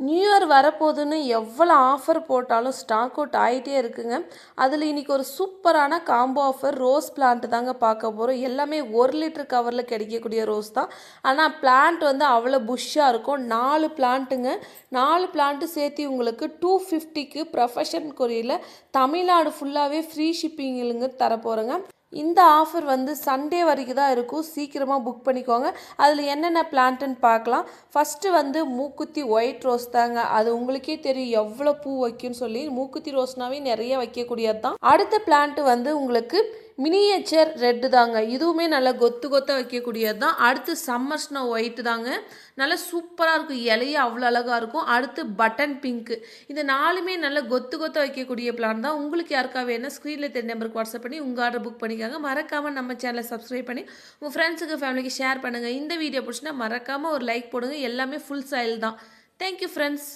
New year வரப்போகுதுன்னு எவ்வளோ offer போட்டாலும் ஸ்டாக் அவுட் ஆகிட்டே இருக்குங்க. அதில் இன்றைக்கி ஒரு சூப்பரான காம்போ ஆஃபர் ரோஸ் பிளான்ட் தாங்க பார்க்க போகிறோம். எல்லாமே 1 லிட்டர் கவரில் கிடைக்கக்கூடிய ரோஸ் தான். ஆனால் பிளான்ட் வந்து அவ்வளோ புஷ்ஷாக இருக்கும். 4 பிளான்ட்டுங்க. 4 பிளான்ட்டு சேர்த்து உங்களுக்கு 250க்கு ப்ரொஃபஷன் கொரியரில் தமிழ்நாடு ஃபுல்லாகவே ஃப்ரீ ஷிப்பிங்கிலுங்க தரப்போகிறேங்க. இந்த ஆஃபர் வந்து சண்டே வரைக்கும் தான் இருக்கும். சீக்கிரமாக புக் பண்ணிக்கோங்க. அதில் என்னென்ன பிளான்ட்டுன்னு பார்க்கலாம். ஃபஸ்ட்டு வந்து மூக்குத்தி ஒயிட் ரோஸ் தாங்க. அது உங்களுக்கே தெரியும் எவ்வளோ பூ வைக்கும்னு சொல்லி. மூக்குத்தி ரோஸ்னாவே நிறைய வைக்கக்கூடியது தான். அடுத்த பிளான்ட்டு வந்து உங்களுக்கு மினியேச்சர் ரெட்டு தாங்க. இதுவுமே நல்லா கொத்து கொத்தாக வைக்கக்கூடியது தான். அடுத்து சம்மர் ஸ்னோ ஒயிட்டு தாங்க. நல்லா சூப்பராக இருக்கும். இலையே அவ்வளோ அழகாக இருக்கும். அடுத்து பட்டன் பிங்க்கு. இந்த 4மே நல்லா கொத்து கொத்தாக வைக்கக்கூடிய பிளான் தான். உங்களுக்கு யாருக்கா வேணும் ஸ்க்ரீனில் தெரிய நம்பருக்கு வாட்ஸ்அப் பண்ணி உங்கள் ஆர்டர் புக் பண்ணிக்காங்க. மறக்காமல் நம்ம சேனலை சப்ஸ்கிரைப் பண்ணி உங்கள் ஃப்ரெண்ட்ஸுக்கு ஃபேமிலிக்கு ஷேர் பண்ணுங்கள். இந்த வீடியோ பிடிச்சினா மறக்காமல் ஒரு லைக் போடுங்க. எல்லாமே ஃபுல் சாயில் தான். Thank you friends.